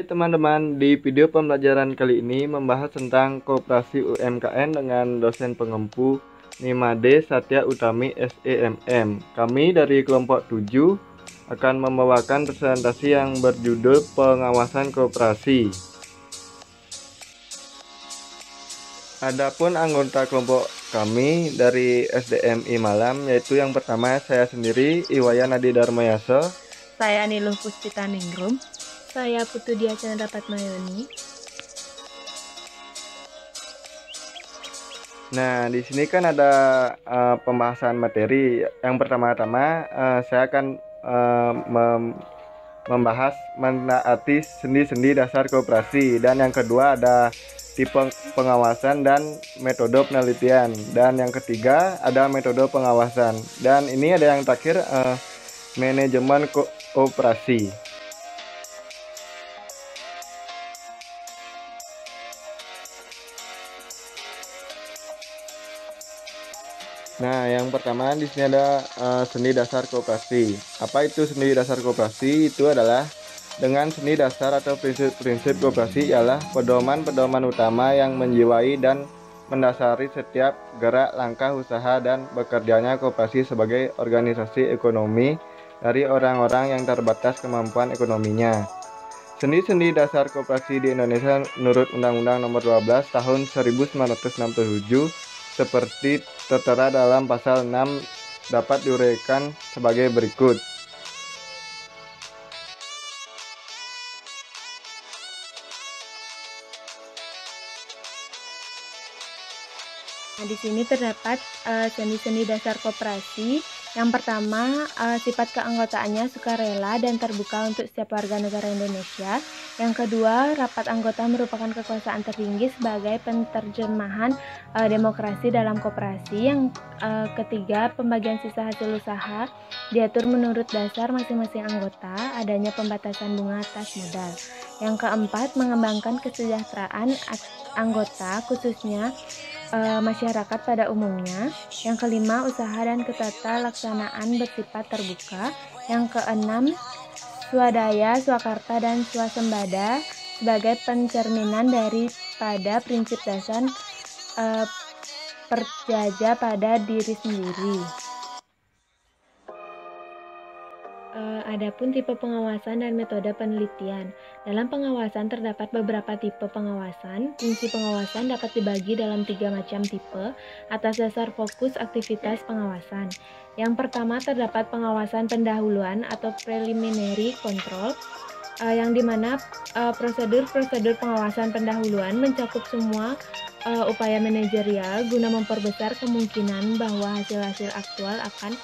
Teman-teman, di video pembelajaran kali ini membahas tentang koperasi UMKM dengan dosen pengempu Nimade Satya Utami SEMM. Kami dari kelompok 7 akan membawakan presentasi yang berjudul pengawasan koperasi. Adapun anggota kelompok kami dari SDMI Malam, yaitu yang pertama saya sendiri, Iwayan Adi Darmayasa. Saya Niluh Puspita Ningrum. Saya Putu Diacana Dapat Mayoni. Nah, di sini kan ada pembahasan materi. Yang pertama-tama saya akan membahas menaati sendi-sendi dasar koperasi, dan yang kedua ada tipe pengawasan dan metode penelitian, dan yang ketiga ada metode pengawasan, dan ini ada yang terakhir manajemen koperasi. Nah, yang pertama di sini ada sendi dasar koperasi. Apa itu sendi dasar koperasi? Itu adalah dengan sendi dasar atau prinsip-prinsip koperasi ialah pedoman-pedoman utama yang menjiwai dan mendasari setiap gerak langkah usaha dan bekerjanya koperasi sebagai organisasi ekonomi dari orang-orang yang terbatas kemampuan ekonominya. Sendi-sendi dasar koperasi di Indonesia menurut Undang-Undang Nomor 12 Tahun 1967 seperti tertera dalam pasal 6 dapat diuraikan sebagai berikut. Nah, di sini terdapat sendi-sendi dasar koperasi. Yang pertama, sifat keanggotaannya sukarela dan terbuka untuk setiap warga negara Indonesia. Yang kedua, rapat anggota merupakan kekuasaan tertinggi sebagai penterjemahan demokrasi dalam koperasi. Yang ketiga, pembagian sisa hasil usaha diatur menurut dasar masing-masing anggota, adanya pembatasan bunga atas modal. Yang keempat, mengembangkan kesejahteraan anggota, khususnya masyarakat pada umumnya. Yang kelima, usaha dan ketata laksanaan bersifat terbuka. Yang keenam, swadaya, swakarta, dan swasembada sebagai pencerminan daripada prinsip dasar perjaja pada diri sendiri. Adapun tipe pengawasan dan metode penelitian. Dalam pengawasan terdapat beberapa tipe pengawasan. Fungsi pengawasan dapat dibagi dalam 3 macam tipe atas dasar fokus aktivitas pengawasan. Yang pertama terdapat pengawasan pendahuluan atau preliminary control, yang dimana prosedur-prosedur pengawasan pendahuluan mencakup semua upaya manajerial guna memperbesar kemungkinan bahwa hasil-hasil aktual akan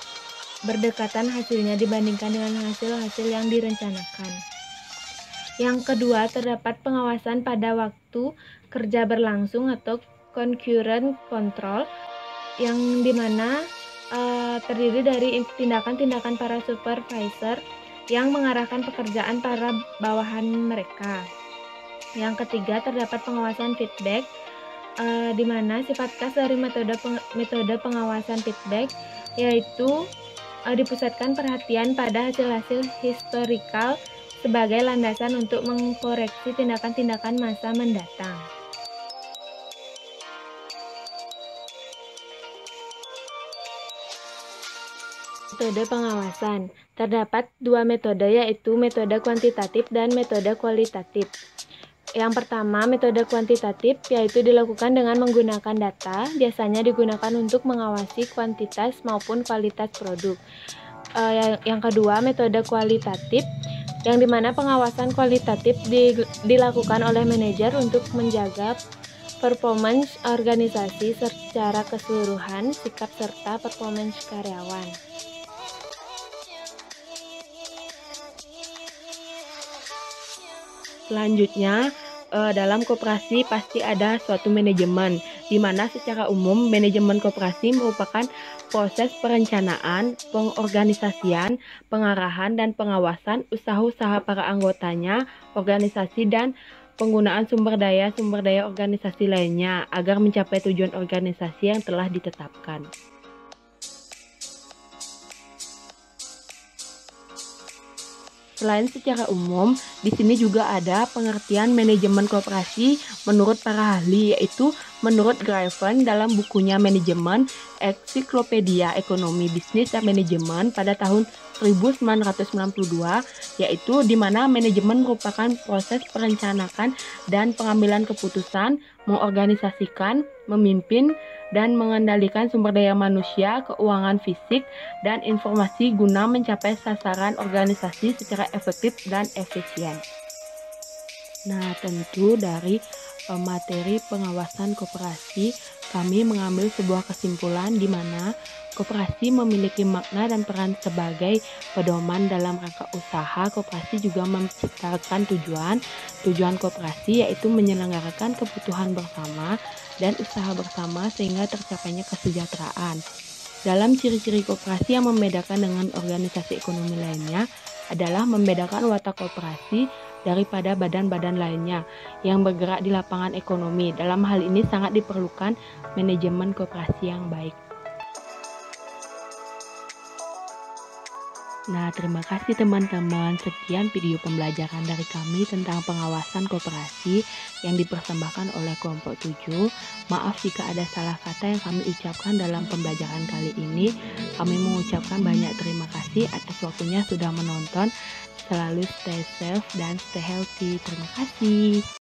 berdekatan hasilnya dibandingkan dengan hasil-hasil yang direncanakan. Yang kedua, terdapat pengawasan pada waktu kerja berlangsung atau concurrent control, yang dimana terdiri dari tindakan-tindakan para supervisor yang mengarahkan pekerjaan para bawahan mereka. Yang ketiga, terdapat pengawasan feedback, di mana sifat khas dari metode pengawasan feedback yaitu dipusatkan perhatian pada hasil-hasil historikal sebagai landasan untuk mengkoreksi tindakan-tindakan masa mendatang. Metode pengawasan. Terdapat 2 metode, yaitu metode kuantitatif dan metode kualitatif. Yang pertama, metode kuantitatif, yaitu dilakukan dengan menggunakan data, biasanya digunakan untuk mengawasi kuantitas maupun kualitas produk. Yang kedua, metode kualitatif, yang dimana pengawasan kualitatif dilakukan oleh manajer untuk menjaga performance organisasi secara keseluruhan, sikap serta performance karyawan. Selanjutnya, dalam koperasi pasti ada suatu manajemen, di mana secara umum manajemen koperasi merupakan proses perencanaan, pengorganisasian, pengarahan, dan pengawasan usaha-usaha para anggotanya, organisasi, dan penggunaan sumber daya organisasi lainnya agar mencapai tujuan organisasi yang telah ditetapkan. Selain secara umum, di sini juga ada pengertian manajemen koperasi menurut para ahli, yaitu menurut Graven dalam bukunya Manajemen Ensiklopedia Ekonomi Bisnis dan Manajemen pada tahun 1992, yaitu di mana manajemen merupakan proses perencanaan dan pengambilan keputusan, mengorganisasikan, memimpin, dan mengendalikan sumber daya manusia, keuangan fisik, dan informasi guna mencapai sasaran organisasi secara efektif dan efisien. Nah, tentu dari materi pengawasan koperasi, kami mengambil sebuah kesimpulan di mana koperasi memiliki makna dan peran sebagai pedoman dalam rangka usaha. Koperasi juga menciptakan tujuan koperasi, yaitu menyelenggarakan kebutuhan bersama dan usaha bersama sehingga tercapainya kesejahteraan. Dalam ciri-ciri koperasi yang membedakan dengan organisasi ekonomi lainnya adalah membedakan watak koperasi daripada badan-badan lainnya yang bergerak di lapangan ekonomi. Dalam hal ini sangat diperlukan manajemen koperasi yang baik. Nah, terima kasih teman-teman. Sekian video pembelajaran dari kami tentang pengawasan koperasi yang dipersembahkan oleh kelompok 7. Maaf jika ada salah kata yang kami ucapkan dalam pembelajaran kali ini. Kami mengucapkan banyak terima kasih atas waktunya sudah menonton. Selalu stay safe dan stay healthy. Terima kasih.